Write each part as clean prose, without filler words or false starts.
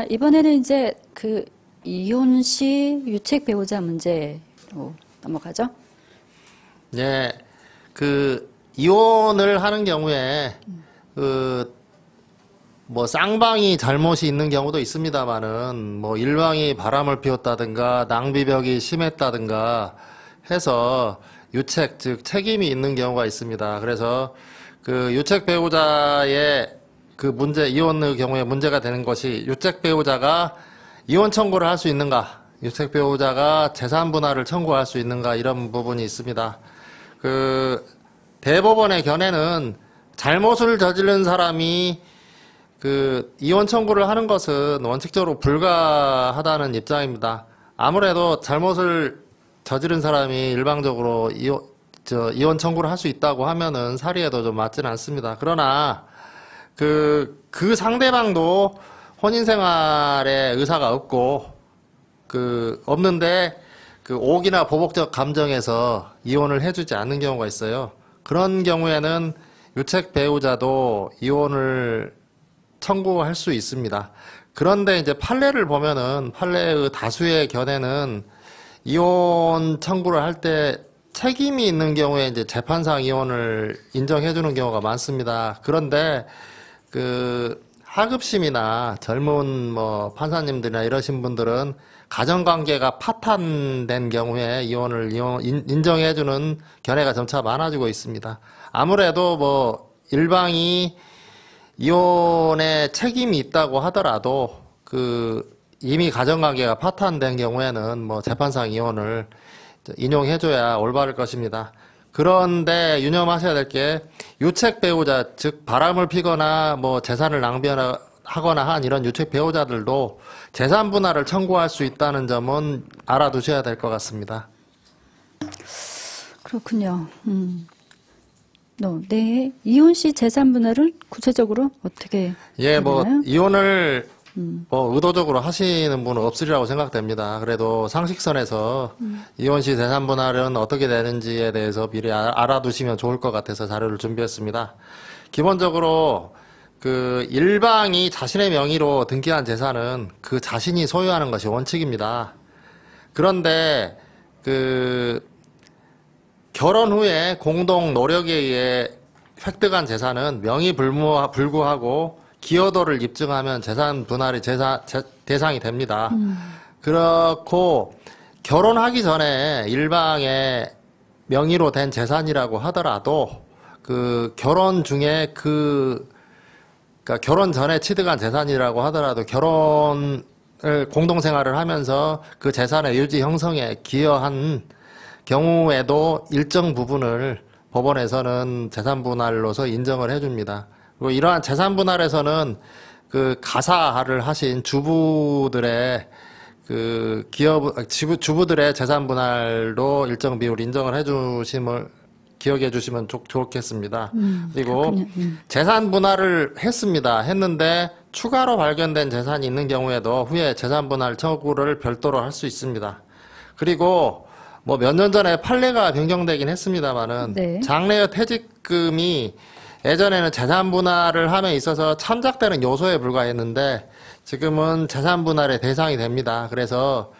이번에는 이제 그 이혼 시 유책 배우자 문제로 넘어가죠. 예, 이혼을 하는 경우에, 쌍방이 잘못이 있는 경우도 있습니다만은, 일방이 바람을 피웠다든가, 낭비벽이 심했다든가 해서 유책, 즉, 책임이 있는 경우가 있습니다. 그래서 유책 배우자의 이혼의 경우에 문제가 되는 것이 유책 배우자가 이혼 청구를 할 수 있는가, 유책 배우자가 재산 분할을 청구할 수 있는가, 이런 부분이 있습니다. 대법원의 견해는 잘못을 저지른 사람이 이혼 청구를 하는 것은 원칙적으로 불가하다는 입장입니다. 아무래도 잘못을 저지른 사람이 일방적으로 이혼 청구를 할 수 있다고 하면은 사리에도 좀 맞지는 않습니다. 그러나 그 상대방도 혼인 생활에 의사가 없는데 오기나 보복적 감정에서 이혼을 해주지 않는 경우가 있어요. 그런 경우에는 유책 배우자도 이혼을 청구할 수 있습니다. 그런데 이제 판례를 보면은 판례의 다수의 견해는 이혼 청구를 할 때 책임이 있는 경우에 이제 재판상 이혼을 인정해주는 경우가 많습니다. 그런데 하급심이나 젊은 판사님들이나 이러신 분들은 가정관계가 파탄된 경우에 이혼을 인정해주는 견해가 점차 많아지고 있습니다. 아무래도 일방이 이혼에 책임이 있다고 하더라도 이미 가정관계가 파탄된 경우에는 재판상 이혼을 인용해줘야 올바를 것입니다. 그런데 유념하셔야 될 게 유책 배우자, 즉 바람을 피거나 재산을 낭비하거나 한 이런 유책 배우자들도 재산 분할을 청구할 수 있다는 점은 알아두셔야 될 것 같습니다. 그렇군요. 네, 이혼 시 재산 분할을 구체적으로 어떻게 되나요? 이혼을 의도적으로 하시는 분은 없으리라고 생각됩니다. 그래도 상식선에서 이혼 시 재산 분할은 어떻게 되는지에 대해서 미리 알아두시면 좋을 것 같아서 자료를 준비했습니다. 기본적으로 일방이 자신의 명의로 등기한 재산은 그 자신이 소유하는 것이 원칙입니다. 그런데 결혼 후에 공동 노력에 의해 획득한 재산은 명의 불구하고 기여도를 입증하면 재산 분할이 대상이 됩니다. 그렇고 결혼하기 전에 일방의 명의로 된 재산이라고 하더라도 결혼 중에 그러니까 결혼 전에 취득한 재산이라고 하더라도 결혼을 공동생활을 하면서 그 재산의 유지 형성에 기여한 경우에도 일정 부분을 법원에서는 재산 분할로서 인정을 해줍니다. 그리고 이러한 재산 분할에서는 가사를 하신 주부들의 주부들의 재산 분할도 일정 비율 인정을 해주심을 기억해 주시면 좋겠습니다. 그리고 재산 분할을 했는데 추가로 발견된 재산이 있는 경우에도 후에 재산 분할 청구를 별도로 할 수 있습니다. 그리고 몇 년 전에 판례가 변경되긴 했습니다만은 네. 장래의 퇴직금이 예전에는 재산 분할을 함에 있어서 참작되는 요소에 불과했는데 지금은 재산 분할의 대상이 됩니다. 그래서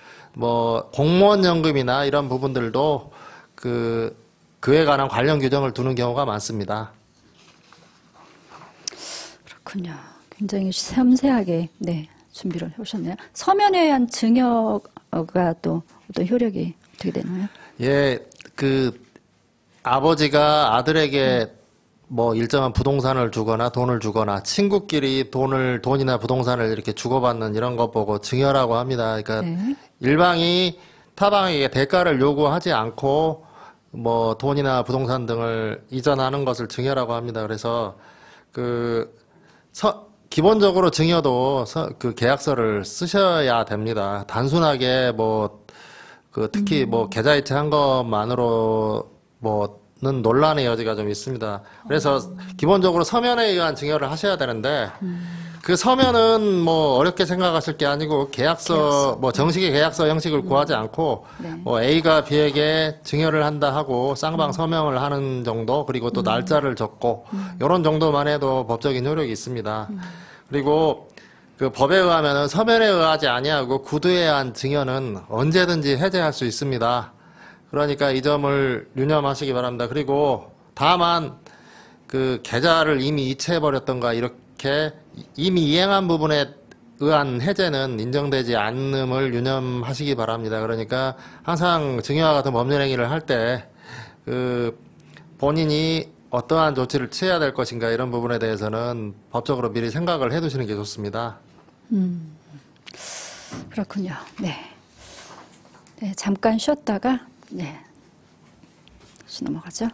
공무원 연금이나 이런 부분들도 그에 관한 관련 규정을 두는 경우가 많습니다. 그렇군요. 굉장히 섬세하게 준비를 해오셨네요. 서면에 의한 증여가 또 어떤 효력이 어떻게 되나요? 예, 아버지가 아들에게 일정한 부동산을 주거나 돈을 주거나 친구끼리 돈이나 부동산을 이렇게 주고받는 이런 것 보고 증여라고 합니다. 그러니까 네. 일방이 타방에게 대가를 요구하지 않고 돈이나 부동산 등을 이전하는 것을 증여라고 합니다. 그래서 기본적으로 증여도 계약서를 쓰셔야 됩니다. 단순하게 특히 계좌이체한 것만으로는 논란의 여지가 좀 있습니다. 그래서 기본적으로 서면에 의한 증여를 하셔야 되는데 그 서면은 어렵게 생각하실 게 아니고 계약서. 정식의 계약서 형식을 구하지 않고 A가 B에게 증여를 한다 하고 쌍방 서명을 하는 정도, 그리고 또 날짜를 적고 이런 정도만 해도 법적인 효력이 있습니다. 그리고 그 법에 의하면은 서면에 의하지 아니하고 구두에 의한 증여는 언제든지 해제할 수 있습니다. 그러니까 이 점을 유념하시기 바랍니다. 그리고 다만 그 계좌를 이미 이체해버렸던가 이렇게 이미 이행한 부분에 의한 해제는 인정되지 않음을 유념하시기 바랍니다. 그러니까 항상 증여와 같은 법률 행위를 할 때 그 본인이 어떠한 조치를 취해야 될 것인가 이런 부분에 대해서는 법적으로 미리 생각을 해두시는 게 좋습니다. 그렇군요. 네. 네, 잠깐 쉬었다가 네. 다시 넘어가죠.